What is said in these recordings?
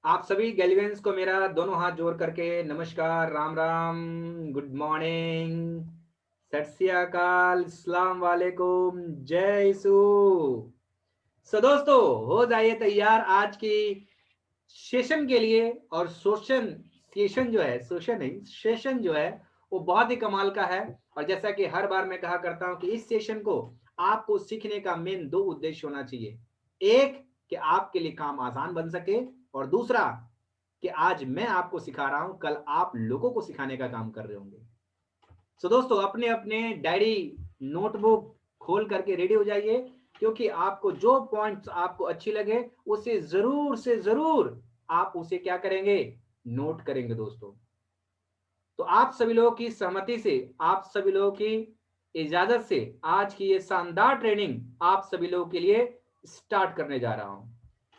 आप सभी गैलिवेंस को मेरा दोनों हाथ जोड़ करके नमस्कार, राम राम, गुड मॉर्निंग, सत श्री अकाल, अस्सलाम वालेकुम, जय यीशु। सो दोस्तों, हो जाइए तैयार आज की सेशन के लिए। और सेशन जो है, सेशन नहीं, सेशन जो है वो बहुत ही कमाल का है। और जैसा कि हर बार मैं कहा करता हूं कि इस सेशन को आपको सीखने का मेन दो उद्देश्य होना चाहिए। एक, कि आपके लिए काम आसान बन सके, और दूसरा कि आज मैं आपको सिखा रहा हूं, कल आप लोगों को सिखाने का काम कर रहे होंगे। सो दोस्तों, अपने अपने डायरी नोटबुक खोल करके रेडी हो जाइए, क्योंकि आपको जो पॉइंट्स आपको अच्छी लगे उसे जरूर से जरूर आप उसे क्या करेंगे, नोट करेंगे दोस्तों। तो आप सभी लोगों की सहमति से, आप सभी लोगों की इजाजत से आज की ये शानदार ट्रेनिंग आप सभी लोगों के लिए स्टार्ट करने जा रहा हूं।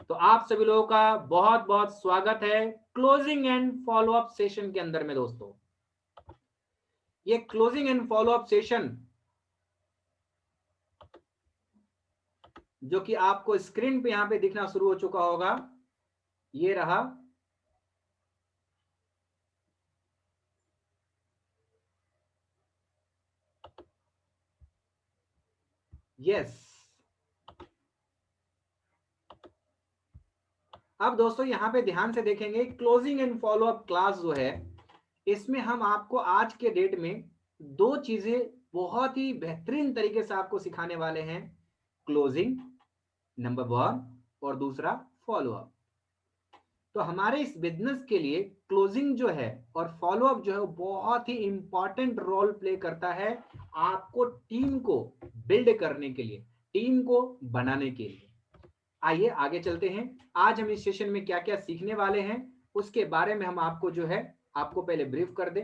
तो आप सभी लोगों का बहुत बहुत स्वागत है क्लोजिंग एंड फॉलोअप सेशन के अंदर में दोस्तों। ये क्लोजिंग एंड फॉलोअप सेशन जो कि आपको स्क्रीन पे यहां पे दिखना शुरू हो चुका होगा, ये रहा। यस। अब दोस्तों यहां पे ध्यान से देखेंगे, क्लोजिंग एंड फॉलोअप क्लास जो है, इसमें हम आपको आज के डेट में दो चीजें बहुत ही बेहतरीन तरीके से आपको सिखाने वाले हैं। क्लोजिंग नंबर वन, और दूसरा फॉलोअप। तो हमारे इस बिजनेस के लिए क्लोजिंग जो है और फॉलोअप जो है वो बहुत ही इंपॉर्टेंट रोल प्ले करता है, आपको टीम को बिल्ड करने के लिए, टीम को बनाने के लिए। आइए आगे चलते हैं। आज हम इस सेशन में क्या क्या सीखने वाले हैं उसके बारे में हम आपको जो है, आपको पहले ब्रीफ कर दें।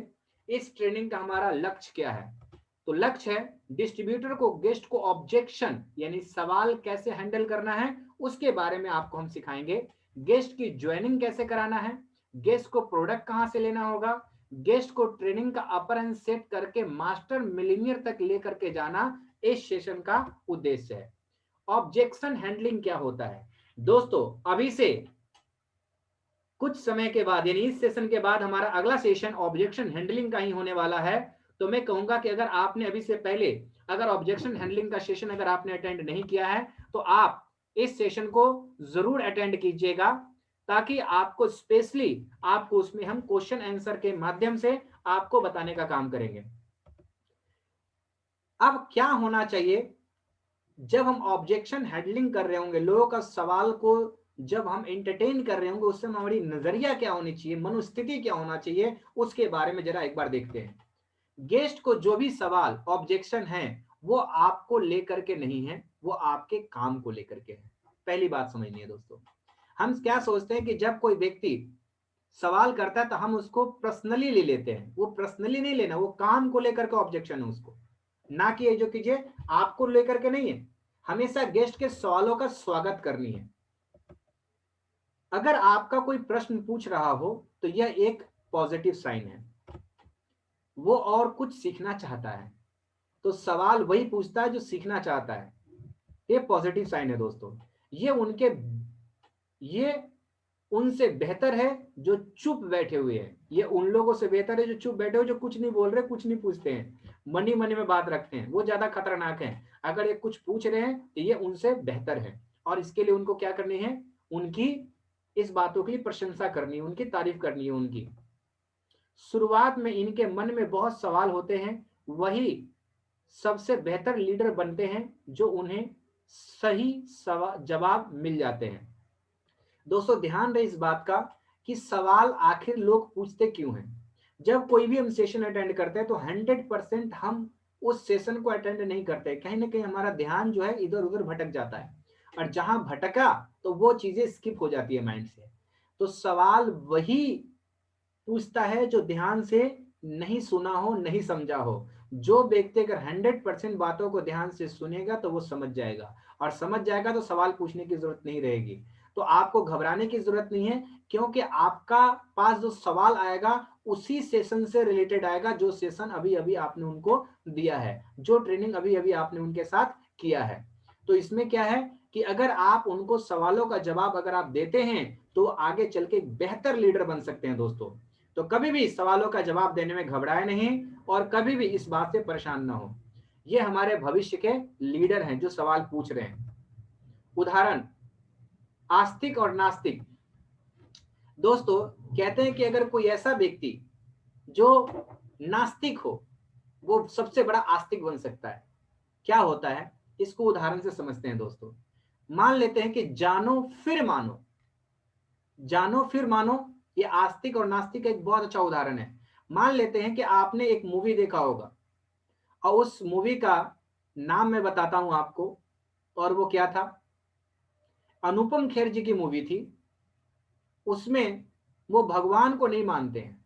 इस ट्रेनिंग का हमारा लक्ष्य क्या है? तो लक्ष्य है डिस्ट्रीब्यूटर को गेस्ट को ऑब्जेक्शन यानी सवाल कैसे हैंडल करना है उसके बारे में आपको हम सिखाएंगे। गेस्ट की ज्वाइनिंग कैसे कराना है, गेस्ट को प्रोडक्ट कहां से लेना होगा, गेस्ट को ट्रेनिंग का अपर एंड सेट करके मास्टर मिलीनियर तक लेकर के जाना इस सेशन का उद्देश्य है। ऑब्जेक्शन हैंडलिंग क्या होता है दोस्तों? अभी से कुछ समय के बाद यानी इस सेशन के बाद हमारा अगला सेशन ऑब्जेक्शन हैंडलिंग का ही होने वाला है। तो मैं कहूंगा कि अगर आपने अभी से पहले अगर ऑब्जेक्शन हैंडलिंग का सेशन अगर आपने अटेंड नहीं किया है तो आप इस सेशन को जरूर अटेंड कीजिएगा, ताकि आपको स्पेशली आपको उसमें हम क्वेश्चन आंसर के माध्यम से आपको बताने का काम करेंगे। अब क्या होना चाहिए जब हम ऑब्जेक्शन हैंडलिंग कर रहे होंगे, लोगों का सवाल को जब हम एंटरटेन कर रहे होंगे, उस समय हमारी नजरिया क्या होनी चाहिए, मनोस्थिति क्या होना चाहिए, उसके बारे में जरा एक बार देखते हैं। गेस्ट को जो भी सवाल ऑब्जेक्शन है वो आपको लेकर के नहीं है, वो आपके काम को लेकर के है। पहली बात समझनी है दोस्तों। हम क्या सोचते हैं कि जब कोई व्यक्ति सवाल करता है तो हम उसको पर्सनली ले लेते हैं। वो पर्सनली नहीं लेना, वो काम को लेकर के ऑब्जेक्शन है उसको, ना कि ये जो कीजिए आपको लेकर के नहीं है। हमेशा गेस्ट के सवालों का स्वागत करनी है। अगर आपका कोई प्रश्न पूछ रहा हो तो यह एक पॉजिटिव साइन है, वो और कुछ सीखना चाहता है, तो सवाल वही पूछता है जो सीखना चाहता है। ये पॉजिटिव साइन है दोस्तों। ये उनके ये उनसे बेहतर है जो चुप बैठे हुए हैं। ये उन लोगों से बेहतर है जो चुप बैठे हुए, जो कुछ नहीं बोल रहे, कुछ नहीं पूछते हैं, मनी मनी में बात रखते हैं, वो ज्यादा खतरनाक है। अगर ये कुछ पूछ रहे हैं तो ये उनसे बेहतर है, और इसके लिए उनको क्या करनी है, उनकी इस बातों की प्रशंसा करनी है, उनकी तारीफ करनी है उनकी। शुरुआत में इनके मन में बहुत सवाल होते हैं, वही सबसे बेहतर लीडर बनते हैं जो उन्हें सही जवाब मिल जाते हैं। दोस्तों ध्यान रहे इस बात का कि सवाल आखिर लोग पूछते क्यों हैं। जब कोई भी हम सेशन अटेंड करते हैं तो 100% हम उस सेशन को अटेंड नहीं करते, कहीं ना कहीं हमारा ध्यान जो है इधर उधर भटक जाता है, और जहां भटका तो वो चीजें स्किप हो जाती है माइंड से। तो सवाल वही पूछता है जो ध्यान से नहीं सुना हो, नहीं समझा हो। जो व्यक्ति अगर 100% बातों को ध्यान से सुनेगा तो वो समझ जाएगा, और समझ जाएगा तो सवाल पूछने की जरूरत नहीं रहेगी। तो आपको घबराने की जरूरत नहीं है, क्योंकि आपका पास जो सवाल आएगा उसी सेशन से रिलेटेड आएगा, जो सेशन अभी अभी आपने उनको दिया है, जो ट्रेनिंग अभी अभी आपने उनके साथ किया है। तो इसमें क्या है, कि अगर आप उनको सवालों का जवाब अगर आप देते हैं तो आगे चल के एक बेहतर लीडर बन सकते हैं दोस्तों। तो कभी भी सवालों का जवाब देने में घबराए नहीं और कभी भी इस बात से परेशान ना हो। ये हमारे भविष्य के लीडर हैं जो सवाल पूछ रहे हैं। उदाहरण, आस्तिक और नास्तिक। दोस्तों कहते हैं कि अगर कोई ऐसा व्यक्ति जो नास्तिक हो वो सबसे बड़ा आस्तिक बन सकता है। क्या होता है इसको उदाहरण से समझते हैं दोस्तों। मान लेते हैं कि जानो फिर मानो। जानो फिर मानो, ये आस्तिक और नास्तिक का एक बहुत अच्छा उदाहरण है। मान लेते हैं कि आपने एक मूवी देखा होगा और उस मूवी का नाम मैं बताता हूं आपको, और वो क्या था, अनुपम खेर जी की मूवी थी। उसमें वो भगवान को नहीं मानते हैं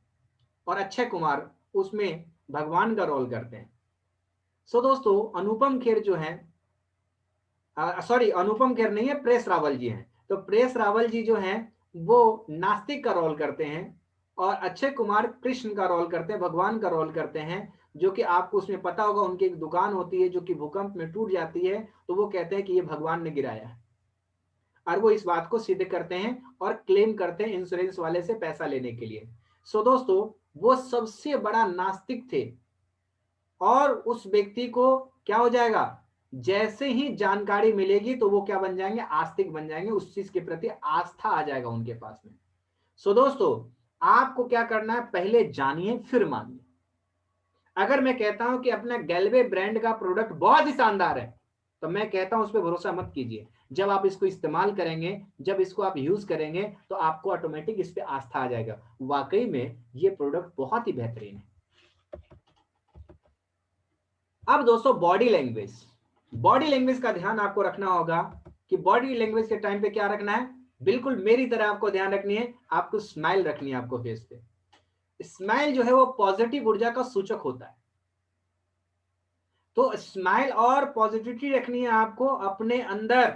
और अक्षय कुमार उसमें भगवान का रोल करते हैं। सो दोस्तों अनुपम खेर जो है, सॉरी अनुपम खेर नहीं है, प्रेस रावल जी हैं। तो प्रेस रावल जी जो हैं वो नास्तिक का रोल करते हैं और अक्षय कुमार कृष्ण का रोल करते हैं, भगवान का रोल करते हैं। जो कि आपको उसमें पता होगा उनकी एक दुकान होती है जो कि भूकंप में टूट जाती है, तो वो कहते हैं कि ये भगवान ने गिराया है और वो इस बात को सिद्ध करते हैं और क्लेम करते हैं इंश्योरेंस वाले से पैसा लेने के लिए। सो दोस्तों वो सबसे बड़ा नास्तिक थे और उस व्यक्ति को क्या हो जाएगा, जैसे ही जानकारी मिलेगी तो वो क्या बन जाएंगे, आस्तिक बन जाएंगे, उस चीज के प्रति आस्था आ जाएगा उनके पास में। सो दोस्तों आपको क्या करना है, पहले जानिए फिर मानिए। अगर मैं कहता हूं कि अपना गैल्वे ब्रांड का प्रोडक्ट बहुत ही शानदार है तो मैं कहता हूं उस पर भरोसा मत कीजिए। जब आप इसको इस्तेमाल करेंगे, जब इसको आप यूज करेंगे तो आपको ऑटोमेटिक इस पर आस्था आ जाएगा, वाकई में ये प्रोडक्ट बहुत ही बेहतरीन है। अब दोस्तों बॉडी लैंग्वेज, बॉडी लैंग्वेज का ध्यान आपको रखना होगा कि बॉडी लैंग्वेज के टाइम पे क्या रखना है, बिल्कुल मेरी तरह आपको ध्यान रखनी है। आपको स्माइल रखनी है आपको फेस पे। स्माइल जो है वो पॉजिटिव ऊर्जा का सूचक होता है। तो स्माइल और पॉजिटिविटी रखनी है आपको अपने अंदर।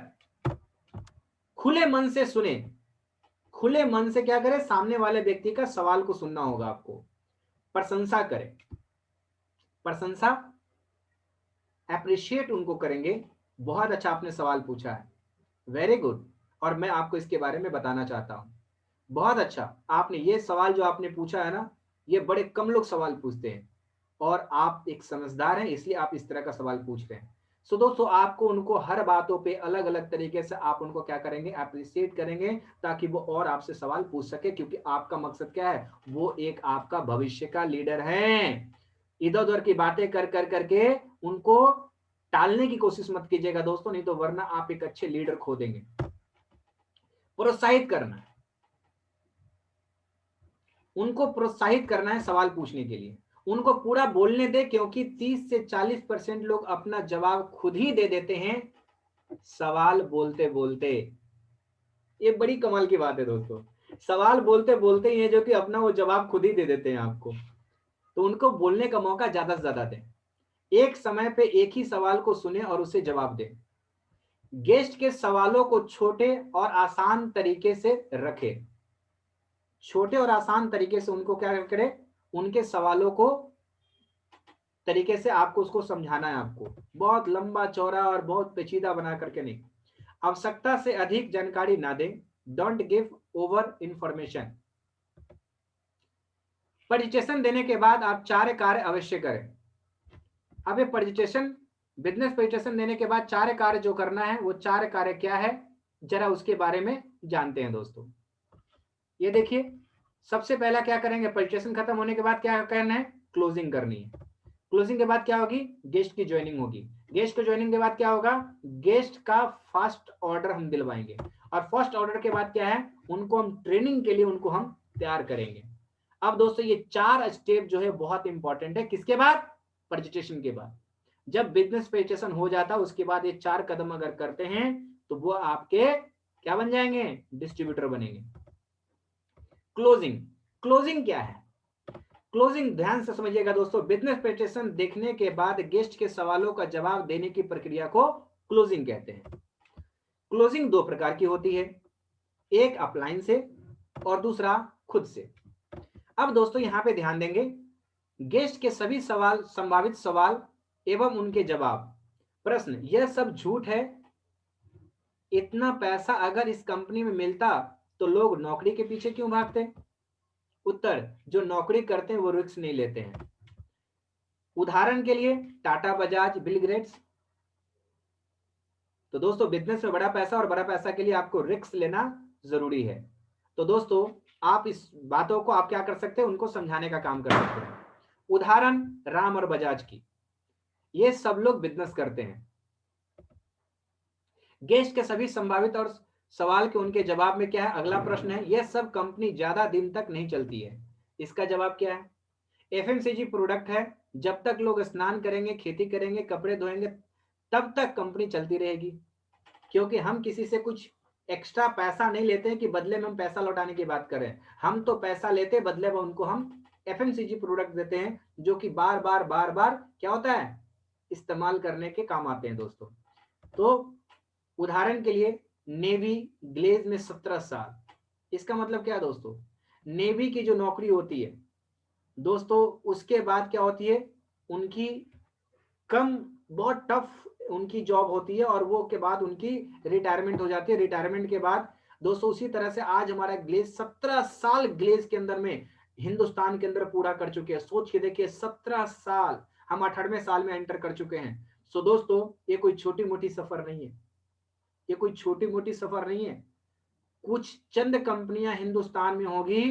खुले मन से सुने, खुले मन से क्या करें, सामने वाले व्यक्ति का सवाल को सुनना होगा आपको। प्रशंसा करें, प्रशंसा, अप्रिशिएट उनको करेंगे, बहुत अच्छा आपने सवाल पूछा है, वेरी गुड, और मैं आपको इसके बारे में बताना चाहता हूं, बहुत अच्छा आपने ये सवाल जो आपने पूछा है ना, ये बड़े कम लोग सवाल पूछते हैं और आप एक समझदार हैं इसलिए आप इस तरह का सवाल पूछ रहे हैं। सो दोस्तों आपको उनको हर बातों पे अलग अलग तरीके से आप उनको क्या करेंगे, अप्रिशिएट करेंगे ताकि वो और आपसे सवाल पूछ सके, क्योंकि आपका मकसद क्या है, वो एक आपका भविष्य का लीडर है। इधर उधर की बातें कर कर करके उनको टालने की कोशिश मत कीजिएगा दोस्तों, नहीं तो वरना आप एक अच्छे लीडर खो देंगे। प्रोत्साहित करना है, उनको प्रोत्साहित करना है सवाल पूछने के लिए, उनको पूरा बोलने दे, क्योंकि 30 से 40% लोग अपना जवाब खुद ही दे देते हैं सवाल बोलते बोलते। ये बड़ी कमाल की बात है दोस्तों, सवाल बोलते बोलते ही है जो कि अपना वो जवाब खुद ही दे देते हैं आपको। तो उनको बोलने का मौका ज्यादा से ज्यादा दें, एक समय पे एक ही सवाल को सुने और उसे जवाब दें। गेस्ट के सवालों को छोटे और आसान तरीके से रखें, छोटे और आसान तरीके से उनको क्या करें, उनके सवालों को तरीके से आपको उसको समझाना है। आपको बहुत लंबा चौड़ा और बहुत पेचीदा बना करके नहीं। आवश्यकता से अधिक जानकारी ना दें, don't give over information. Presentation देने के बाद आप 4 कार्य अवश्य करें। अब ये प्रेजेंटेशन, बिजनेस प्रेजेंटेशन देने के बाद 4 कार्य जो करना है, वो 4 कार्य क्या है, जरा उसके बारे में जानते हैं दोस्तों। ये देखिए, सबसे पहला क्या करेंगे, प्रेजेंटेशन खत्म होने के बाद क्या करना है, क्लोजिंग करनी है। क्लोजिंग के बाद क्या होगी, गेस्ट की ज्वाइनिंग होगी। गेस्ट की ज्वाइनिंग के बाद क्या होगा, गेस्ट का फर्स्ट ऑर्डर हम दिलवाएंगे, और फर्स्ट ऑर्डर के बाद क्या है, उनको हम ट्रेनिंग के लिए उनको हम तैयार करेंगे। अब दोस्तों ये 4 स्टेप जो है बहुत इंपॉर्टेंट है, किसके बाद, प्रेजेंटेशन के बाद। जब बिजनेस प्रेजेंटेशन हो जाता है उसके बाद ये 4 कदम अगर करते हैं तो वो आपके क्या बन जाएंगे, डिस्ट्रीब्यूटर बनेंगे। क्लोजिंग, क्लोजिंग क्या है, क्लोजिंग ध्यान से समझिएगा दोस्तों। बिजनेस प्रेजेंटेशन देखने के बाद गेस्ट के सवालों का जवाब देने की प्रक्रिया को क्लोजिंग कहते हैं। क्लोजिंग 2 प्रकार की होती है, एक अपलाइन से और दूसरा खुद से। अब दोस्तों यहां पे ध्यान देंगे, गेस्ट के सभी सवाल, संभावित सवाल एवं उनके जवाब, प्रश्न, यह सब झूठ है इतना पैसा अगर इस कंपनी में मिलता तो लोग नौकरी के पीछे क्यों भागते? उत्तर, जो नौकरी करते हैं वो रिस्क नहीं लेते हैं। उदाहरण के लिए टाटा, बजाज, बिल गेट्स। तो दोस्तों बिजनेस में बड़ा पैसा और बड़ा पैसा के लिए आपको रिस्क लेना जरूरी है। तो दोस्तों आप इस बातों को आप क्या कर सकते हैं, उनको समझाने का काम कर सकते हैं। उदाहरण राम और बजाज की, ये सब लोग बिजनेस करते हैं। गेस्ट के सभी संभावित और सवाल के उनके जवाब में क्या है? अगला प्रश्न है, यह सब कंपनी ज्यादा दिन तक नहीं चलती है। इसका जवाब क्या है? एफएमसीजी प्रोडक्ट है, जब तक लोग स्नान करेंगे, खेती करेंगे, कपड़े धोएंगे, तब तक कंपनी चलती रहेगी। क्योंकि हम किसी से कुछ एक्स्ट्रा पैसा नहीं लेते हैं कि बदले में हम पैसा लौटाने की बात करें। हम तो पैसा लेते बदले में उनको हम एफएमसीजी प्रोडक्ट देते हैं, जो कि बार बार बार बार क्या होता है, इस्तेमाल करने के काम आते हैं दोस्तों। तो उदाहरण के लिए नेवी ग्लेज में 17 साल। इसका मतलब क्या है दोस्तों? नेवी की जो नौकरी होती है दोस्तों, उसके बाद क्या होती है, उनकी कम, बहुत टफ उनकी जॉब होती है और वो के बाद उनकी रिटायरमेंट हो जाती है। रिटायरमेंट के बाद दोस्तों उसी तरह से आज हमारा ग्लेज 17 साल ग्लेज के अंदर में हिंदुस्तान के अंदर पूरा कर चुके हैं। सोच के देखिए 17 साल, हम 18वें साल में एंटर कर चुके हैं। सो दोस्तों ये कोई छोटी मोटी सफर नहीं है, ये कोई छोटी मोटी सफर नहीं है। कुछ चंद कंपनियां हिंदुस्तान में होगी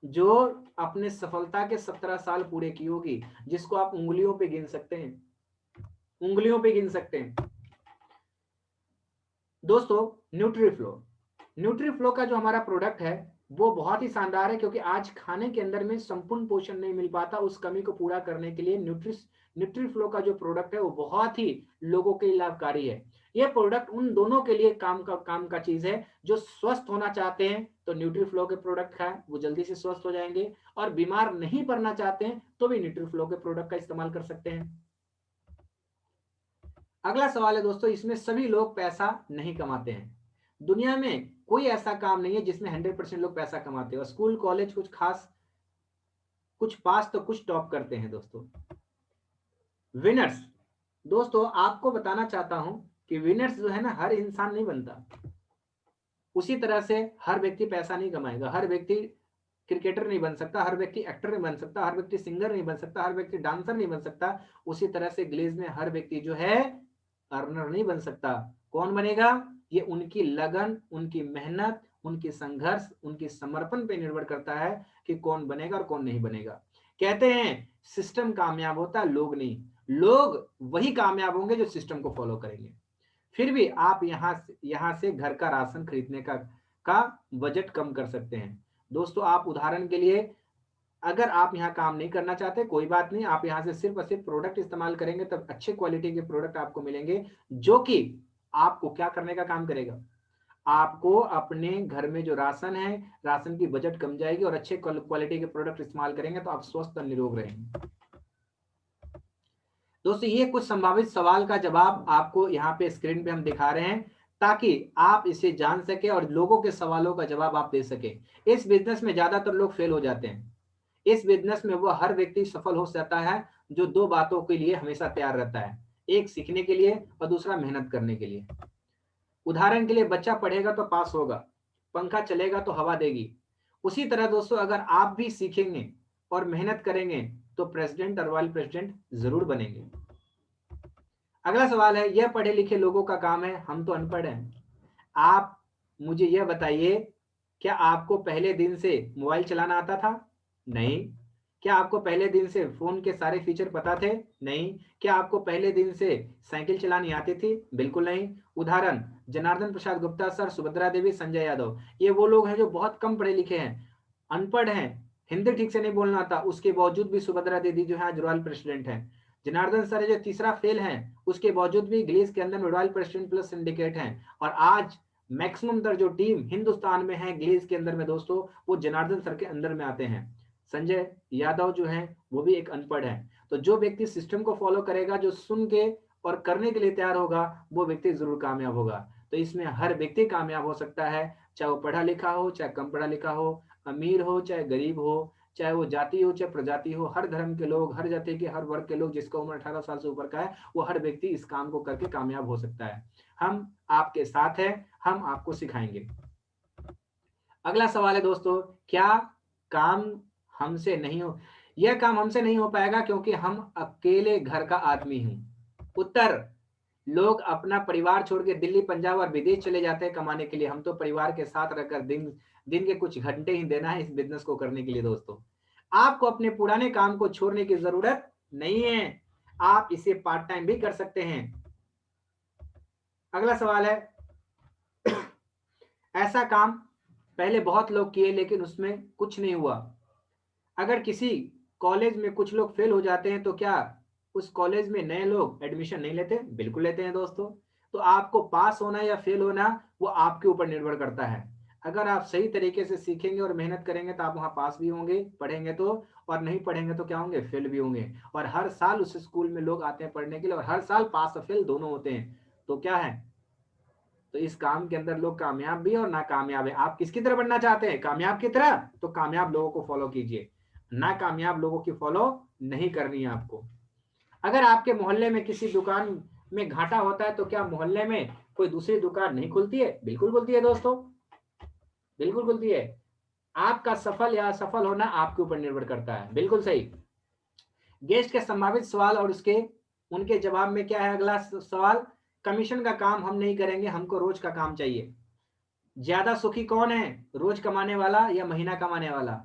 जो अपने सफलता के 17 साल पूरे की होगी, जिसको आप उंगलियों पे गिन सकते हैं, उंगलियों पे गिन सकते हैं। दोस्तों न्यूट्रीफ्लो, न्यूट्रीफ्लो का जो हमारा प्रोडक्ट है वो बहुत ही शानदार है, क्योंकि आज खाने के अंदर में संपूर्ण पोषण नहीं मिल पाता, उस कमी को पूरा करने के लिए न्यूट्रीफ्लो का जो प्रोडक्ट है वो बहुत ही लोगों के लिए लाभकारी है। यह प्रोडक्ट उन दोनों के लिए काम का चीज है जो स्वस्थ होना चाहते हैं तो न्यूट्रीफ्लो के प्रोडक्ट खाएं, वो जल्दी से स्वस्थ हो जाएंगे, और बीमार नहीं पड़ना चाहते हैं तो भी न्यूट्रीफ्लो के प्रोडक्ट का इस्तेमाल कर सकते हैं। अगला सवाल है दोस्तों, इसमें सभी लोग पैसा नहीं कमाते हैं। दुनिया में कोई ऐसा काम नहीं है जिसमें 100% लोग पैसा कमाते हो। स्कूल कॉलेज कुछ खास, कुछ पास तो कुछ टॉप करते हैं दोस्तों। विनर्स, दोस्तों आपको बताना चाहता हूं कि विनर्स जो है ना, हर इंसान नहीं बनता। उसी तरह से हर व्यक्ति पैसा नहीं कमाएगा, हर व्यक्ति क्रिकेटर नहीं बन सकता, हर व्यक्ति एक्टर नहीं बन सकता, हर व्यक्ति सिंगर नहीं बन सकता, हर व्यक्ति डांसर नहीं बन सकता। उसी तरह से ग्लेज में हर व्यक्ति जो है अर्नर नहीं बन सकता। कौन बनेगा? ये उनकी लगन, उनकी मेहनत, उनकी संघर्ष, उनकी समर्पण पे निर्भर करता है कि कौन बनेगा और कौन नहीं बनेगा। कहते हैं सिस्टम कामयाब होता है, लोग नहीं। लोग वही कामयाब होंगे जो सिस्टम को फॉलो करेंगे। फिर भी आप यहां से घर का राशन खरीदने का बजट कम कर सकते हैं। दोस्तों आप उदाहरण के लिए, अगर आप यहाँ काम नहीं करना चाहते कोई बात नहीं, आप यहाँ से सिर्फ और सिर्फ प्रोडक्ट इस्तेमाल करेंगे तब अच्छे क्वालिटी के प्रोडक्ट आपको मिलेंगे, जो कि आपको क्या करने का काम करेगा, आपको अपने घर में जो राशन है, राशन की बजट कम जाएगी, और अच्छे क्वालिटी के प्रोडक्ट इस्तेमाल करेंगे तो आप स्वस्थ और निरोग रहेंगे। दोस्तों ये कुछ संभावित सवाल का जवाब आपको यहाँ पे स्क्रीन पे हम दिखा रहे हैं, ताकि आप इसे जान सके और लोगों के सवालों का जवाब आप दे सके। इस बिजनेस में ज्यादातर लोग फेल हो जाते हैं। इस बिजनेस में वो हर व्यक्ति सफल हो सकता है जो दो बातों के लिए हमेशा तैयार रहता है, एक सीखने के लिए और दूसरा मेहनत करने के लिए। उदाहरण के लिए बच्चा पढ़ेगा तो पास होगा, पंखा चलेगा तो हवा देगी। उसी तरह दोस्तों अगर आप भी सीखेंगे और मेहनत करेंगे तो प्रेसिडेंट और वाइस प्रेसिडेंट जरूर बनेंगे। अगला सवाल है, यह पढ़े लिखे लोगों का काम है, हम तो अनपढ़ हैं। आप मुझे यह बताइए, क्या आपको पहले दिन से मोबाइल चलाना आता था? नहीं। क्या आपको पहले दिन से फोन के सारे फीचर पता थे? नहीं। क्या आपको पहले दिन से साइकिल चलानी आती थी? बिल्कुल नहीं। उदाहरण जनार्दन प्रसाद गुप्ता सर, सुभद्रा देवी, संजय यादव, ये वो लोग हैं जो बहुत कम पढ़े लिखे हैं, अनपढ़ हैं, हिंदी ठीक से नहीं बोलना आता, उसके बावजूद भी सुभद्रा दीदी जो है रॉयल प्रेसिडेंट है। जनार्दन सर जो तीसरा फेल है, उसके बावजूद भी ग्लेस के अंदर में रॉयल प्रेसिडेंट प्लस सिंडिकेट है। और आज मैक्सिमम तर जो टीम हिंदुस्तान में है ग्लेस के अंदर में दोस्तों, वो जनार्दन सर के अंदर में आते हैं। संजय यादव जो है वो भी एक अनपढ़ है। तो जो व्यक्ति सिस्टम को फॉलो करेगा, जो सुन के और करने के लिए तैयार होगा, वो व्यक्ति जरूर कामयाब होगा। तो इसमें हर व्यक्ति कामयाब हो सकता है, चाहे वो पढ़ा लिखा हो, चाहे कम पढ़ा लिखा हो, अमीर हो चाहे गरीब हो, चाहे वो जाति हो चाहे प्रजाति हो, हर धर्म के लोग, हर जाति के, हर वर्ग के लोग, जिसका उम्र 18 साल से ऊपर का है, वो हर व्यक्ति इस काम को करके कामयाब हो सकता है। हम आपके साथ हैं, हम आपको सिखाएंगे। अगला सवाल है दोस्तों, क्या काम हमसे नहीं हो यह काम हमसे नहीं हो पाएगा क्योंकि हम अकेले घर का आदमी हूं? उत्तर, लोग अपना परिवार छोड़ के दिल्ली, पंजाब और विदेश चले जाते हैं कमाने के लिए। हम तो परिवार के साथ रहकर दिन दिन के कुछ घंटे ही देना है इस बिजनेस को करने के लिए। दोस्तों, आपको अपने पुराने काम को छोड़ने की जरूरत नहीं है, आप इसे पार्ट टाइम भी कर सकते हैं। अगला सवाल है, ऐसा काम पहले बहुत लोग किए लेकिन उसमें कुछ नहीं हुआ। अगर किसी कॉलेज में कुछ लोग फेल हो जाते हैं तो क्या उस कॉलेज में नए लोग एडमिशन नहीं लेते? बिल्कुल लेते हैं दोस्तों। तो आपको पास होना या फेल होना वो आपके ऊपर निर्भर करता है। अगर आप सही तरीके से सीखेंगे और मेहनत करेंगे तो आप वहां पास भी होंगे पढ़ेंगे तो, और नहीं पढ़ेंगे तो क्या होंगे? फेल भी होंगे। और हर साल उस स्कूल में लोग आते हैं पढ़ने के लिए और हर साल पास और फेल दोनों होते हैं। तो क्या है, तो इस काम के अंदर लोग कामयाब भी और नाकामयाब है। आप किसकी तरह बनना चाहते हैं? कामयाब की तरह? तो कामयाब लोगों को फॉलो कीजिए, नाकामयाब लोगों की फॉलो नहीं करनी है आपको। अगर आपके मोहल्ले में किसी दुकान में घाटा होता है तो क्या मोहल्ले में कोई दूसरी दुकान नहीं खुलती है? बिल्कुल खुलती है दोस्तों, बिल्कुल खुलती है। आपका सफल या असफल होना आपके ऊपर निर्भर करता है। बिल्कुल सही। गेस्ट के संभावित सवाल और उसके उनके जवाब में क्या है अगला सवाल, कमीशन का काम हम नहीं करेंगे, हमको रोज का काम चाहिए। ज्यादा सुखी कौन है, रोज कमाने वाला या महीना कमाने वाला?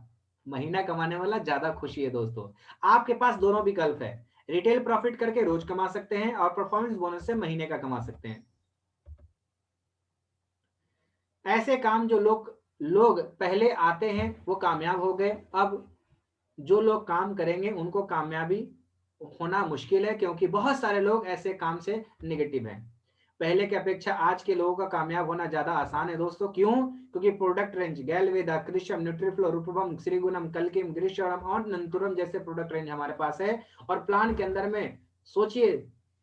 महीना कमाने वाला ज्यादा खुशी है दोस्तों। आपके पास दोनों विकल्प है, रिटेल प्रॉफिट करके रोज कमा सकते हैं और परफॉर्मेंस बोनस से महीने का कमा सकते हैं। ऐसे काम जो लोग लोग पहले आते हैं वो कामयाब हो गए, अब जो लोग काम करेंगे उनको कामयाबी होना मुश्किल है क्योंकि बहुत सारे लोग ऐसे काम से निगेटिव हैं। पहले की अपेक्षा आज के लोगों का कामयाब होना ज्यादा आसान है दोस्तों। क्यों? क्योंकि प्रोडक्ट रेंज गैलवेदा, कृषम, न्यूट्रीफ्लो, रूपम, श्रीगुणम, कल्किम, ग्रीष्म और नंतुरम जैसे प्रोडक्ट रेंज हमारे पास है। और प्लान के अंदर में सोचिए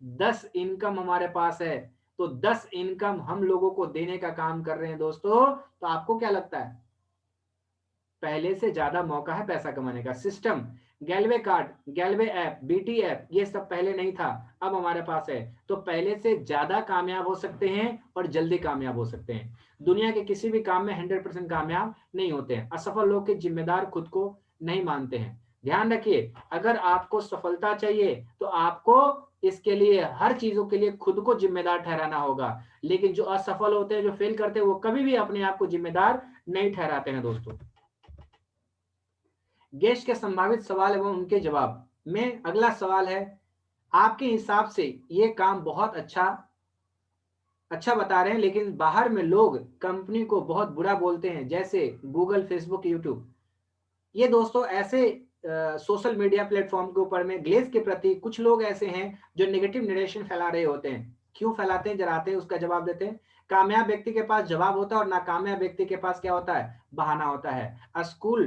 10 इनकम हमारे पास है, तो 10 इनकम हम लोगों को देने का काम कर रहे हैं दोस्तों। तो आपको क्या लगता है, पहले से ज्यादा मौका है पैसा कमाने का। सिस्टम, गैलवे कार्ड, गैलवे ऐप, बीटी ऐप, ये सब पहले नहीं था, अब हमारे पास है। तो पहले से ज्यादा कामयाब हो सकते हैं और जल्दी कामयाब हो सकते हैं। दुनिया के किसी भी काम में 100% कामयाब नहीं होते हैं। असफल लोग के जिम्मेदार खुद को नहीं मानते हैं। ध्यान रखिए, अगर आपको सफलता चाहिए तो आपको इसके लिए हर चीजों के लिए खुद को जिम्मेदार ठहराना होगा। लेकिन जो असफल होते हैं, जो फेल करते हैं, वो कभी भी अपने आप को जिम्मेदार नहीं ठहराते हैं दोस्तों। गेस्ट के संभावित सवाल एवं उनके जवाब में अगला सवाल है, आपके हिसाब से ये काम बहुत अच्छा बता रहे हैं लेकिन बाहर में लोग कंपनी को बहुत बुरा बोलते हैं, जैसे गूगल, फेसबुक, यूट्यूब। ये दोस्तों ऐसे सोशल मीडिया प्लेटफॉर्म के ऊपर में ग्लेज के प्रति कुछ लोग ऐसे हैं जो नेगेटिव नरेशन फैला रहे होते हैं। क्यों फैलाते हैं, जरा आते हैं उसका जवाब देते हैं। कामयाब व्यक्ति के पास जवाब होता है और नाकामयाब व्यक्ति के पास क्या होता है? बहाना होता है। स्कूल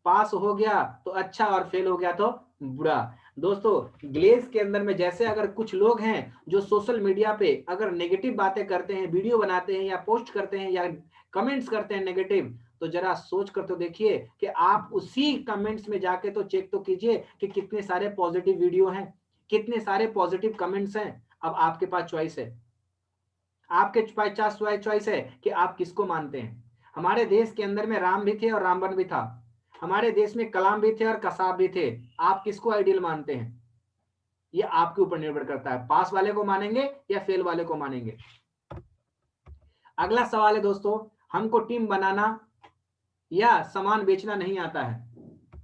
पास हो गया तो अच्छा और फेल हो गया तो बुरा। दोस्तों, ग्लेज के अंदर में जैसे अगर कुछ लोग हैं जो सोशल मीडिया पे अगर नेगेटिव बातें करते हैं, वीडियो बनाते हैं या पोस्ट करते हैं या कमेंट्स करते हैं नेगेटिव, तो जरा सोच कर तो देखिए कि आप उसी कमेंट्स में जाके तो चेक तो कीजिए कि कितने सारे पॉजिटिव वीडियो हैं, कितने सारे पॉजिटिव कमेंट्स हैं। अब आपके पास चॉइस है, आपके पास चॉइस है कि आप किसको मानते हैं। हमारे देश के अंदर में राम भी थे और रामबन भी था, हमारे देश में कलाम भी थे और कसाब भी थे। आप किसको आइडियल मानते हैं, ये आपके ऊपर निर्भर करता है। पास वाले को मानेंगे या फेल वाले को मानेंगे? अगला सवाल है दोस्तों, हमको टीम बनाना या सामान बेचना नहीं आता है।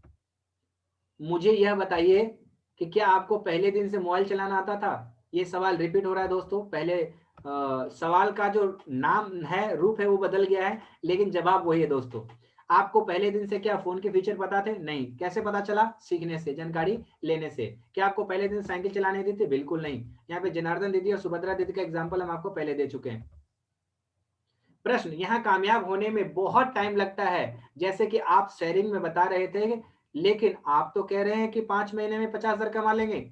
मुझे यह बताइए कि क्या आपको पहले दिन से मोबाइल चलाना आता था? ये सवाल रिपीट हो रहा है दोस्तों। पहले सवाल का जो नाम है, रूप है, वो बदल गया है लेकिन जवाब वही है दोस्तों। आपको पहले दिन से क्या फोन के फीचर पता थे? नहीं। कैसे पता चला? सीखने से, जानकारी लेने से। क्या आपको पहले दिन साइकिल चलाने दी थी? बिल्कुल नहीं। यहाँ पे जनार्दन दीदी और सुभद्रा दीदी का एग्जाम्पल हम आपको पहले दे चुके हैं। प्रश्न, यहाँ कामयाब होने में बहुत टाइम लगता है, जैसे कि आप शेयरिंग में बता रहे थे, लेकिन आप तो कह रहे हैं कि 5 महीने में 50,000 कमा लेंगे।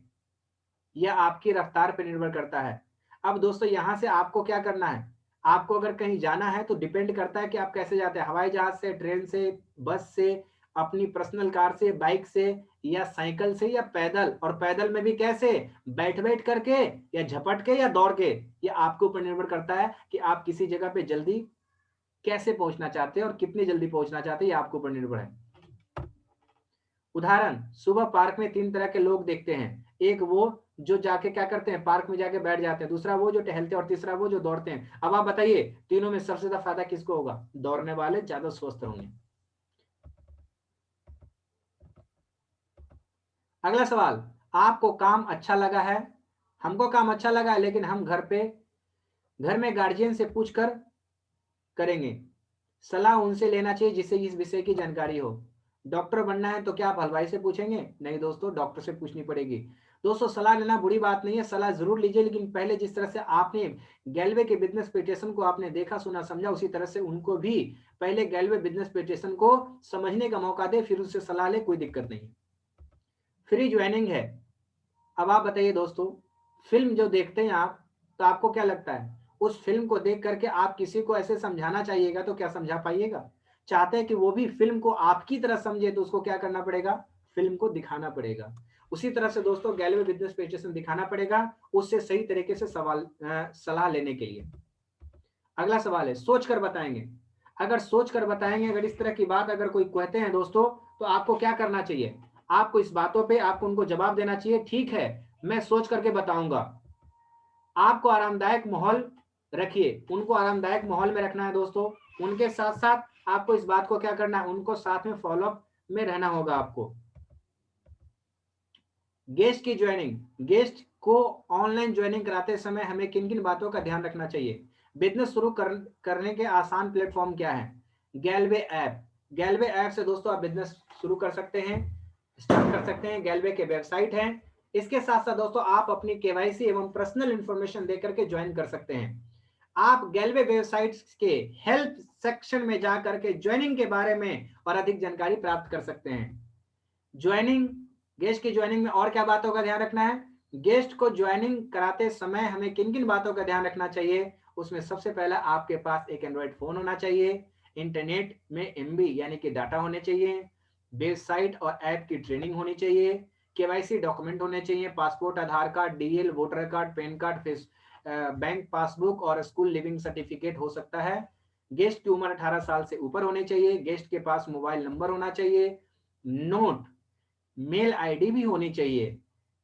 यह आपकी रफ्तार पर निर्भर करता है। अब दोस्तों, यहां से आपको क्या करना है, आपको अगर कहीं जाना है तो डिपेंड करता है कि आप कैसे जाते हैं, हवाई जहाज से, ट्रेन से, बस से, अपनी पर्सनल कार से, बाइक से या साइकिल से या पैदल, और पैदल में भी कैसे, बैठ बैठ करके या झपट के या दौड़ के, ये आपके ऊपर निर्भर करता है कि आप किसी जगह पे जल्दी कैसे पहुंचना चाहते हैं और कितनी जल्दी पहुंचना चाहते हैं, ये आपके ऊपर निर्भर है। उदाहरण, सुबह पार्क में 3 तरह के लोग देखते हैं। एक वो जो जाके क्या करते हैं, पार्क में जाके बैठ जाते हैं, दूसरा वो जो टहलते हैं, और तीसरा वो जो दौड़ते हैं। अब आप बताइए तीनों में सबसे ज्यादा फायदा किसको होगा? दौड़ने वाले ज्यादा स्वस्थ होंगे। अगला सवाल, आपको काम अच्छा लगा है? हमको काम अच्छा लगा है, लेकिन हम घर में गार्जियन से पूछकर करेंगे। सलाह उनसे लेना चाहिए जिससे इस विषय की जानकारी हो। डॉक्टर बनना है तो क्या आप हलवाई से पूछेंगे? नहीं दोस्तों, डॉक्टर से पूछनी पड़ेगी। दोस्तों, सलाह लेना बुरी बात नहीं है, सलाह जरूर लीजिए, लेकिन पहले जिस तरह से आपने गैल्वे के बिजनेस प्रेजेंटेशन को आपने देखा, सुना, समझा, उसी तरह से उनको भी पहले गैल्वे बिजनेस प्रेजेंटेशन को समझने का मौका दे, फिर उससे सलाह ले, कोई दिक्कत नहीं। फ्री ज्वाइनिंग है। अब आप बताइए दोस्तों, फिल्म जो देखते हैं आप, तो आपको क्या लगता है उस फिल्म को देख करके आप किसी को ऐसे समझाना चाहिएगा तो क्या समझा पाइएगा? चाहते हैं कि वो भी फिल्म को आपकी तरह समझे, तो उसको क्या करना पड़ेगा? फिल्म को दिखाना पड़ेगा। उसी तरह से दोस्तों गैलवे बिजनेस प्रेजेंटेशन दिखाना पड़ेगा, उससे सही तरीके से सलाह लेने के लिए। अगला सवाल है, सोच कर बताएंगे। अगर सोच कर बताएंगे, अगर इस तरह की बात अगर कोई कहते हैं दोस्तों, तो आपको क्या करना चाहिए? आपको इस बातों पे आपको उनको जवाब देना चाहिए, ठीक है मैं सोच करके बताऊंगा। आपको आरामदायक माहौल रखिए, उनको आरामदायक माहौल में रखना है दोस्तों। उनके साथ साथ आपको इस बात को क्या करना है, उनको साथ में फॉलोअप में रहना होगा आपको। गेस्ट की ज्वाइनिंग, गेस्ट को ऑनलाइन ज्वाइनिंग कराते समय हमें किन किन बातों का ध्यान रखना चाहिए? बिजनेस शुरू करने के आसान प्लेटफॉर्म क्या है? गैलवे ऐप। गैलवे ऐप से दोस्तों आप बिजनेस शुरू कर सकते हैं, स्टार्ट कर सकते हैं। गैलवे के वेबसाइट है। इसके साथ साथ दोस्तों आप अपनी केवाईसी एवं पर्सनल इंफॉर्मेशन देकर के ज्वाइन कर सकते हैं। आप गैलवे वेबसाइट के हेल्प सेक्शन में जाकर के ज्वाइनिंग के बारे में और अधिक जानकारी प्राप्त कर सकते हैं। ज्वाइनिंग, गेस्ट की ज्वाइनिंग में और क्या बातों का ध्यान रखना है? गेस्ट को ज्वाइनिंग कराते समय हमें किन किन बातों का ध्यान रखना चाहिए? उसमें सबसे पहला आपके पास एक एंड्रॉइड फोन होना चाहिए, इंटरनेट में एमबी यानी कि डाटा होने चाहिए, वेबसाइट और ऐप की ट्रेनिंग होनी चाहिए, केवाईसी डॉक्यूमेंट होने चाहिए, passport, Aadhaar card, DL, voter card, PAN card, bank passbook और स्कूल लिविंग सर्टिफिकेट हो सकता है। गेस्ट की उम्र 18 साल से ऊपर होनी चाहिए। गेस्ट के पास मोबाइल नंबर होना चाहिए। नोट, मेल आईडी भी होनी चाहिए।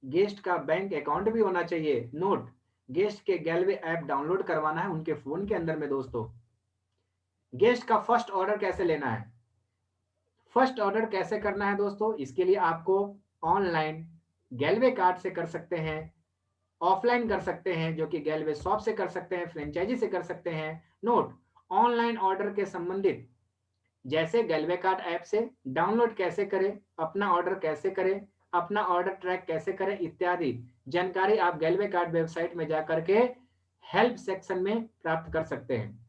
गेस्ट का बैंक अकाउंट भी होना चाहिए। नोट, गेस्ट के गैलवे ऐप डाउनलोड करवाना है उनके फोन के अंदर में दोस्तों। गेस्ट का फर्स्ट ऑर्डर कैसे लेना है? फर्स्ट ऑर्डर कैसे करना है दोस्तों? इसके लिए आपको ऑनलाइन गैलवे कार्ड से कर सकते हैं, ऑफलाइन कर सकते हैं जो कि गैलवे शॉप से कर सकते हैं, फ्रेंचाइजी से कर सकते हैं। नोट, ऑनलाइन ऑर्डर के संबंधित जैसे गैलवे कार्ड ऐप से डाउनलोड कैसे करें, अपना ऑर्डर कैसे करें, अपना ऑर्डर ट्रैक कैसे करें इत्यादि जानकारी आप गैलवे कार्ड वेबसाइट में जाकर के हेल्प सेक्शन में प्राप्त कर सकते हैं।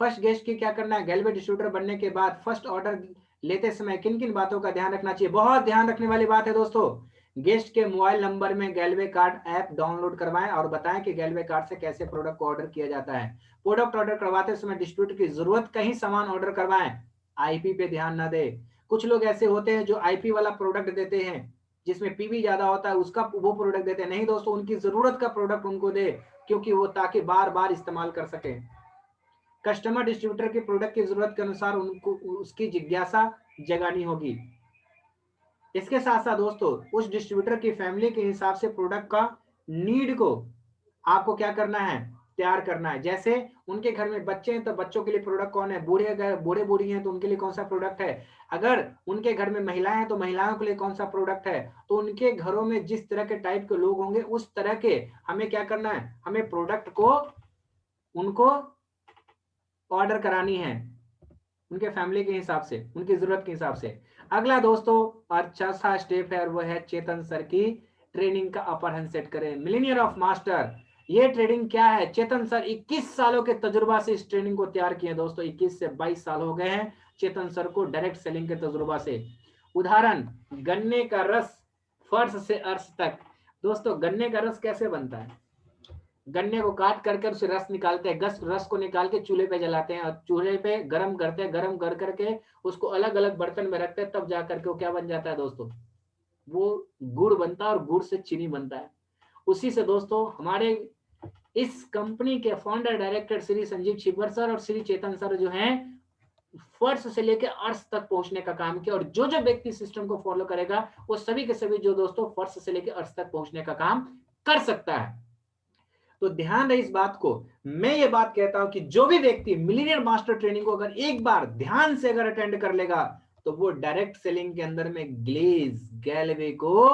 फर्स्ट गेस्ट की क्या करना है? गैलवे डिस्ट्रीब्यूटर बनने के बाद फर्स्ट ऑर्डर लेते समय किन किन बातों का ध्यान रखना चाहिए? बहुत ध्यान रखने वाली बात है दोस्तों। गेस्ट के मोबाइल नंबर में गैलवे कार्ड ऐप डाउनलोड करवाएं और बताएं कि गैलवे कार्ड से कैसे प्रोडक्ट को ऑर्डर किया जाता है। प्रोडक्ट ऑर्डर करवाते समय डिस्ट्रीब्यूटर की जरूरत का ही सामान ऑर्डर करवाएं, आईपी पे ध्यान ना दे। कुछ लोग ऐसे होते हैं जो आईपी वाला प्रोडक्ट देते हैं जिसमें पीवी ज्यादा होता है, उसका वो प्रोडक्ट देते हैं। नहीं दोस्तों, उनकी जरूरत का प्रोडक्ट उनको दे, क्योंकि वो ताकि बार बार इस्तेमाल कर सके। कस्टमर डिस्ट्रीब्यूटर के प्रोडक्ट की जरूरत के अनुसार उनको उसकी जिज्ञासा जगानी होगी। इसके साथ साथ दोस्तों उस डिस्ट्रीब्यूटर की फैमिली के हिसाब से प्रोडक्ट का नीड को आपको क्या करना है? तैयार करना है। जैसे उनके घर में बच्चे हैं तो बच्चों के लिए प्रोडक्ट कौन है, बूढ़े बूढ़ी हैं तो उनके लिए कौन सा प्रोडक्ट है, अगर उनके घर में महिलाएं हैं तो महिलाओं के लिए कौन सा प्रोडक्ट है। तो उनके घरों में जिस तरह के टाइप के लोग होंगे उस तरह के हमें क्या करना है, हमें प्रोडक्ट को उनको ऑर्डर करानी है उनके फैमिली के हिसाब से, उनकी जरूरत के हिसाब से। अगला दोस्तों और चौथा स्टेप है, वो है चेतन सर की ट्रेनिंग का अपर हैंड सेट करें। मिलीनियर ऑफ मास्टर, ये ट्रेनिंग क्या है? चेतन सर 21 सालों के तजुर्बा से इस ट्रेनिंग को तैयार किए दोस्तों। 21 से 22 साल हो गए हैं चेतन सर को डायरेक्ट सेलिंग के तजुर्बा से। उदाहरण, गन्ने का रस फर्श से अर्श तक। दोस्तों गन्ने का रस कैसे बनता है? गन्ने को काट करके उसे रस निकालते हैं, रस को निकाल के चूल्हे पे जलाते हैं और चूल्हे पे गर्म करते हैं, गर्म कर करके उसको अलग अलग बर्तन में रखते हैं, तब जा करके वो क्या बन जाता है दोस्तों, वो गुड़ बनता है और गुड़ से चीनी बनता है। उसी से दोस्तों हमारे इस कंपनी के founder director Shri Sanjeev Chhibber sir और श्री चेतन सर जो हैं फर्श से लेकर अर्श तक पहुंचने का काम किया, और जो जो व्यक्ति सिस्टम को फॉलो करेगा वो सभी के सभी जो दोस्तों फर्श से लेकर अर्श तक पहुंचने का काम कर सकता है। तो ध्यान रहे इस बात को, मैं ये बात कहता हूं कि जो भी व्यक्ति मिलीनियर मास्टर ट्रेनिंग को अगर एक बार ध्यान से अगर अटेंड कर लेगा तो वो डायरेक्ट सेलिंग के अंदर में ग्लेज गैलवे को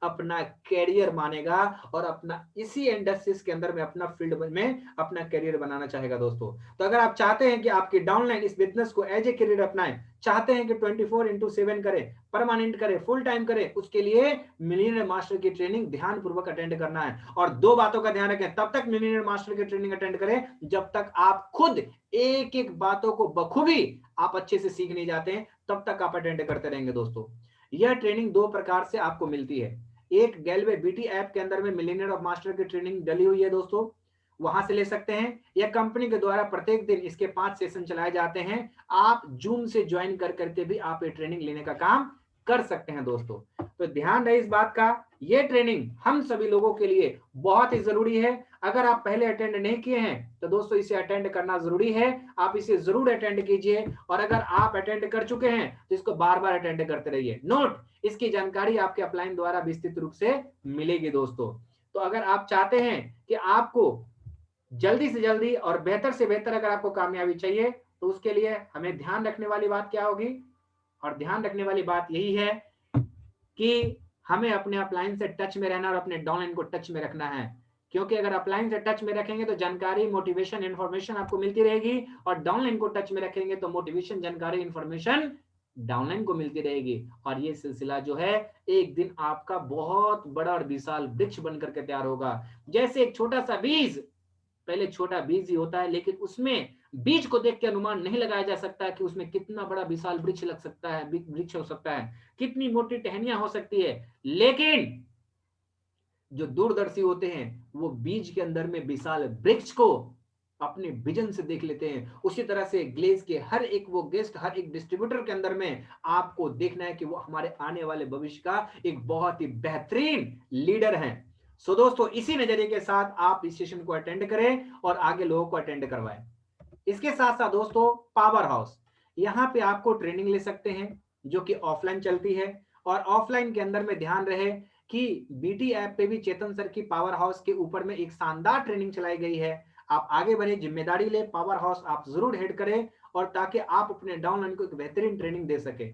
अपना कैरियर मानेगा और अपना इसी इंडस्ट्रीज के अंदर में अपना फील्ड में अपना कैरियर बनाना चाहेगा दोस्तों। तो अगर आप चाहते हैं कि आपकी डाउनलाइन इस बिजनेस को एज ए कैरियर अपनाएं, चाहते हैं कि 24/7 करें, परमानेंट करें, फुल टाइम करें, उसके लिए मिलीनियर मास्टर की ट्रेनिंग ध्यान पूर्वक अटेंड करना है। और दो बातों का ध्यान रखें, तब तक मिलीनियर मास्टर की ट्रेनिंग अटेंड करें जब तक आप खुद एक एक बातों को बखूबी आप अच्छे से सीख नहीं जाते हैं, तब तक आप अटेंड करते रहेंगे दोस्तों। यह ट्रेनिंग दो प्रकार से आपको मिलती है, एक गैलवे बीटी ऐप के अंदर में मिलीनियर ऑफ मास्टर की ट्रेनिंग डली हुई है दोस्तों, वहां से ले सकते हैं, या कंपनी के द्वारा प्रत्येक दिन इसके 5 सेशन चलाए जाते हैं, आप जूम से ज्वाइन कर करके भी आप ये ट्रेनिंग लेने का काम कर सकते हैं दोस्तों। तो ध्यान रहे इस बात का, ये ट्रेनिंग हम सभी लोगों के लिए बहुत ही जरूरी है। अगर आप पहले अटेंड नहीं किए हैं तो दोस्तों इसे अटेंड करना जरूरी है, आप इसे जरूर अटेंड कीजिए, और अगर आप अटेंड कर चुके हैं तो इसको बार बार अटेंड करते रहिए। नोट, इसकी जानकारी आपके अपलाइन द्वारा विस्तृत रूप से मिलेगी दोस्तों। तो अगर आप चाहते हैं कि आपको जल्दी से जल्दी और बेहतर से बेहतर अगर आपको कामयाबी चाहिए तो उसके लिए हमें ध्यान रखने वाली बात क्या होगी, और ध्यान रखने वाली बात यही है कि हमें अपने अपलाइन से टच में रहना और अपने डाउनलाइन को टच में रखना है, क्योंकि अगर अपलाइन से टच में रखेंगे तो जानकारी, मोटिवेशन, इंफॉर्मेशन आपको मिलती रहेगी, और डाउनलाइन को टच में रखेंगे तो मोटिवेशन, जानकारी, इंफॉर्मेशन डाउनलाइन को मिलती रहेगी, और ये सिलसिला जो है एक दिन आपका बहुत बड़ा और विशाल वृक्ष बनकर के तैयार होगा। जैसे एक छोटा सा बीज, पहले छोटा बीज ही होता है, लेकिन उसमें बीज को देख के अनुमान नहीं लगाया जा सकता कि उसमें कितना बड़ा विशाल वृक्ष लग सकता है, वृक्ष हो सकता है, कितनी मोटी टहनियां हो सकती है। लेकिन जो दूरदर्शी होते हैं वो बीज के अंदर में विशाल वृक्ष को अपने विजन से देख लेते हैं। उसी तरह से ग्लेज के हर एक वो गेस्ट, हर एक डिस्ट्रीब्यूटर के अंदर में आपको देखना है कि वो हमारे आने वाले भविष्य का एक बहुत ही बेहतरीन लीडर है। सो दोस्तों, इसी नजरिए के साथ आप इस सेशन को अटेंड करें और आगे लोगों को अटेंड करवाएं। इसके साथ साथ दोस्तों, पावर हाउस, यहाँ पे आपको ट्रेनिंग ले सकते हैं जो कि ऑफलाइन चलती है, और ऑफलाइन के अंदर में ध्यान रहे कि बीटी ऐप पे भी चेतन सर की पावर हाउस के ऊपर में एक शानदार ट्रेनिंग चलाई गई है। आप आगे बढ़े, जिम्मेदारी ले, पावर हाउस आप जरूर हेड करें, और ताकि आप अपने डाउनलाइन को एक बेहतरीन ट्रेनिंग दे सके।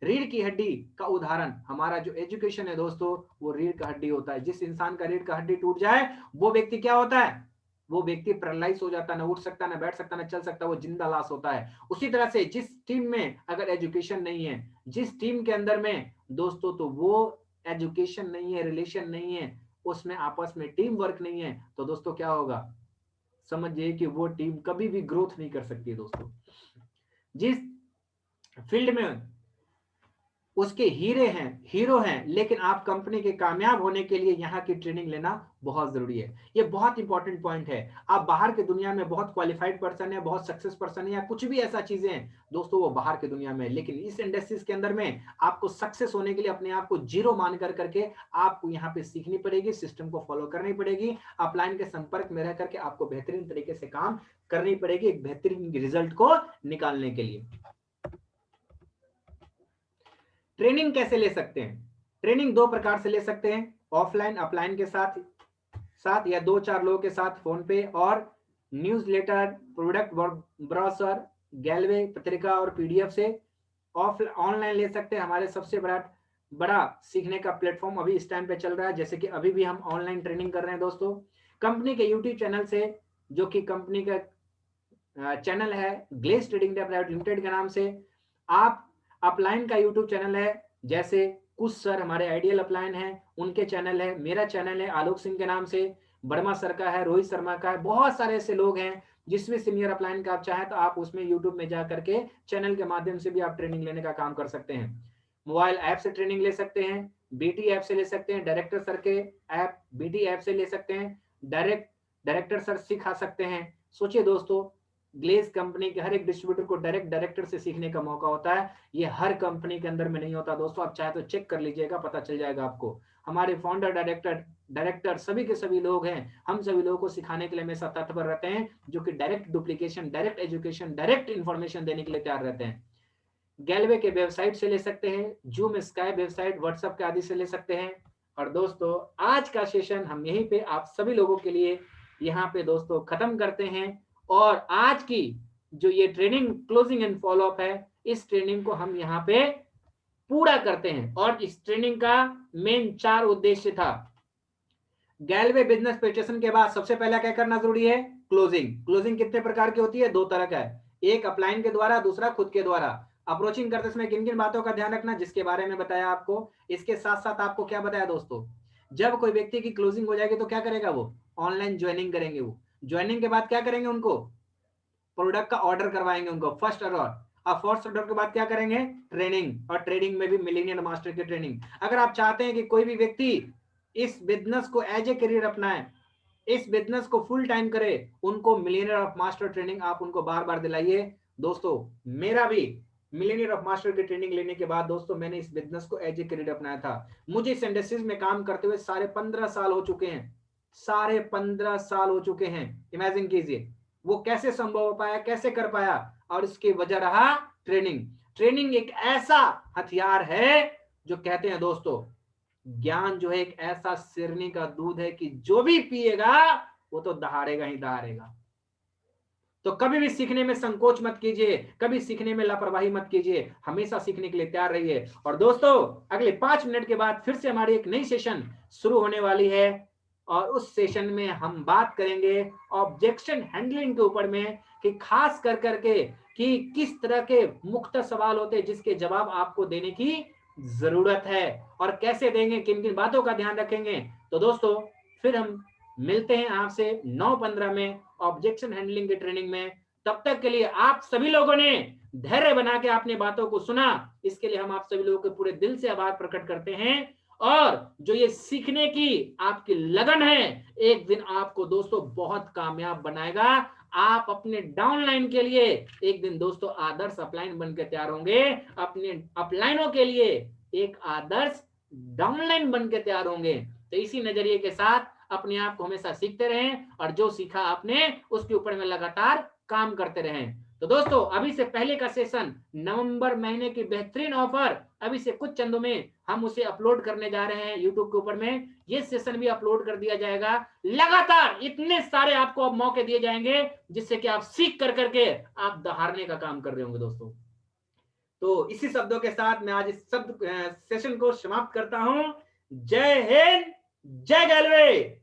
रीढ़ की हड्डी का उदाहरण हमारा जो एजुकेशन है दोस्तों, वो रीढ़ का हड्डी होता है। जिस इंसान का रीढ़ का हड्डी टूट जाए वो व्यक्ति क्या होता है, वो व्यक्ति पैरालाइज हो जाता है, ना उठ सकता, ना बैठ सकता, ना चल सकता, वो जिंदा लाश होता है। उसी तरह से जिस टीम में अगर एजुकेशन नहीं है, जिस टीम के अंदर में दोस्तों तो वो एजुकेशन नहीं है, रिलेशन नहीं है, उसमें आपस में टीम वर्क नहीं है, तो दोस्तों क्या होगा, समझिए कि वो टीम कभी भी ग्रोथ नहीं कर सकती दोस्तों। जिस फील्ड में उसके हीरो हैं, लेकिन आप कंपनी के कामयाब होने के लिए यहाँ की ट्रेनिंग लेना बहुत जरूरी है। ये बहुत इंपॉर्टेंट पॉइंट है। आप बाहर के दुनिया में बहुत क्वालिफाइड पर्सन है, बहुत सक्सेस पर्सन है, या कुछ भी ऐसा चीजें हैं दोस्तों, वो बाहर के दुनिया में, लेकिन इस इंडस्ट्रीज के अंदर में आपको सक्सेस होने के लिए अपने आप को जीरो मान कर करके आपको यहाँ पे सीखनी पड़ेगी, सिस्टम को फॉलो करनी पड़ेगी, अपलाइन के संपर्क में रह करके आपको बेहतरीन तरीके से काम करनी पड़ेगी एक बेहतरीन रिजल्ट को निकालने के लिए। ट्रेनिंग कैसे ले सकते हैं? ट्रेनिंग दो प्रकार से ले सकते हैं, ऑफलाइन अपलाइन के साथ या 2-4 लोगों के साथ फोन पे, और न्यूज़लेटर, प्रोडक्ट ब्रोशर, गैलवे पत्रिका और पीडीएफ से। ऑनलाइन ले सकते हैं, हमारे सबसे बड़ा सीखने का प्लेटफॉर्म अभी इस टाइम पे चल रहा है, जैसे कि अभी भी हम ऑनलाइन ट्रेनिंग कर रहे हैं दोस्तों, कंपनी के यूट्यूब चैनल से, जो कि कंपनी का चैनल है ग्लेज ट्रेडिंग प्राइवेट लिमिटेड के नाम से। आप अपलाइन का यूट्यूब चैनल है, जैसे कुछ सर हमारे आइडियल अपलाइन है, उनके चैनल है, मेरा चैनल है आलोक सिंह के नाम से, वर्मा सर का है, रोहित शर्मा का है, बहुत सारे ऐसे लोग हैं। जिसमें सीनियर अपलाइन का आप चाहें तो आप उसमें यूट्यूब में जा करके चैनल के माध्यम से भी आप ट्रेनिंग लेने का काम कर सकते हैं। मोबाइल ऐप से ट्रेनिंग ले सकते हैं, बीटी ऐप से ले सकते हैं, डायरेक्टर सर के ऐप बीटी ऐप से ले सकते हैं, डायरेक्ट डायरेक्टर सर सिखा सकते हैं। सोचिए दोस्तों, ग्लेज कंपनी के हर एक डिस्ट्रीब्यूटर को डायरेक्टर से सीखने का मौका होता है। ये हर कंपनी के अंदर में नहीं होता दोस्तों, आप चाहे तो चेक कर लीजिएगा, पता चल जाएगा आपको। हमारे फाउंडर, डायरेक्टर सभी के सभी लोग हैं, हम सभी लोगों को सिखाने के लिए हमेशा तत्पर रहते हैं, जो कि direct duplication, direct education, direct information देने के लिए तैयार रहते हैं। गैलवे के वेबसाइट से ले सकते हैं, जूम स्काई वेबसाइट, व्हाट्सएप के आदि से ले सकते हैं। और दोस्तों आज का सेशन हम यहीं पे आप सभी लोगों के लिए यहाँ पे दोस्तों खत्म करते हैं। और आज की जो ये ट्रेनिंग क्लोजिंग एंड फॉलोअप है, इस ट्रेनिंग को हम यहाँ पे पूरा करते हैं। और इस ट्रेनिंग का मेन 4 उद्देश्य था। गैलवे बिजनेस प्रेजेंटेशन के बाद सबसे पहला क्या करना जरूरी है? क्लोजिंग। क्लोजिंग कितने प्रकार की होती है? 2 तरह का है, एक अपलाइन के द्वारा, दूसरा खुद के द्वारा। अप्रोचिंग करते समय किन किन बातों का ध्यान रखना, जिसके बारे में बताया आपको। इसके साथ साथ आपको क्या बताया दोस्तों, जब कोई व्यक्ति की क्लोजिंग हो जाएगी तो क्या करेगा, वो ऑनलाइन ज्वाइनिंग करेंगे। वो ज्वाइनिंग के बाद क्या करेंगे, उनको प्रोडक्ट का ऑर्डर करवाएंगे, उनको फर्स्ट ऑर्डर। अब फर्स्ट ऑर्डर के बाद क्या करेंगे, ट्रेनिंग। और ट्रेनिंग में भी मिलेनियल मास्टर की ट्रेनिंग। अगर आप चाहते हैं कि कोई भी व्यक्ति इस बिजनेस को एज ए करियर अपनाए, इस बिजनेस को फुल टाइम करे, उनको मिलियनर ऑफ मास्टर ट्रेनिंग आप उनको बार बार दिलाइए। दोस्तों मेरा भी मिलियनर ऑफ मास्टर की ट्रेनिंग लेने के बाद दोस्तों मैंने इस बिजनेस को एज ए करियर अपनाया था। मुझे इस इंडस्ट्रीज में काम करते हुए 15.5 साल हो चुके हैं, 15.5 साल हो चुके हैं। इमेजिन कीजिए वो कैसे संभव हो पाया, कैसे कर पाया। और इसकी वजह रहा ट्रेनिंग। ट्रेनिंग एक ऐसा हथियार है जो कहते हैं दोस्तों, ज्ञान जो है एक ऐसा सिरनी का दूध है कि जो भी पिएगा वो तो दहाड़ेगा ही दहाड़ेगा। तो कभी भी सीखने में संकोच मत कीजिए, कभी सीखने में लापरवाही मत कीजिए, हमेशा सीखने के लिए तैयार रहिए। और दोस्तों अगले 5 मिनट के बाद फिर से हमारी एक नई सेशन शुरू होने वाली है। और उस सेशन में हम बात करेंगे ऑब्जेक्शन हैंडलिंग के ऊपर में, कि खास कर करके कि किस तरह के मुख्य सवाल होते हैं जिसके जवाब आपको देने की जरूरत है, और कैसे देंगे, किन किन बातों का ध्यान रखेंगे। तो दोस्तों फिर हम मिलते हैं आपसे 9:15 में ऑब्जेक्शन हैंडलिंग की ट्रेनिंग में। तब तक के लिए आप सभी लोगों ने धैर्य बना के आपने बातों को सुना, इसके लिए हम आप सभी लोगों के पूरे दिल से आभार प्रकट करते हैं। और जो ये सीखने की आपकी लगन है, एक दिन आपको दोस्तों बहुत कामयाब बनाएगा। आप अपने डाउनलाइन के लिए एक दिन दोस्तों आदर्श अपलाइन बनकर तैयार होंगे, अपने अपलाइनों के लिए एक आदर्श डाउनलाइन बनकर तैयार होंगे। तो इसी नजरिए के साथ अपने आप को हमेशा सीखते रहें, और जो सीखा आपने उसके ऊपर में लगातार काम करते रहें। तो दोस्तों अभी से पहले का सेशन, नवंबर महीने की बेहतरीन ऑफर, अभी से कुछ चंदों में हम उसे अपलोड करने जा रहे हैं यूट्यूब के ऊपर में। ये सेशन भी अपलोड कर दिया जाएगा। लगातार इतने सारे आपको अब मौके दिए जाएंगे जिससे कि आप सीख कर करके आप दहाड़ने का काम कर रहे होंगे दोस्तों। तो इसी शब्दों के साथ मैं आज इस शब्द सेशन को समाप्त करता हूं। जय हिंद, जय गैलवे।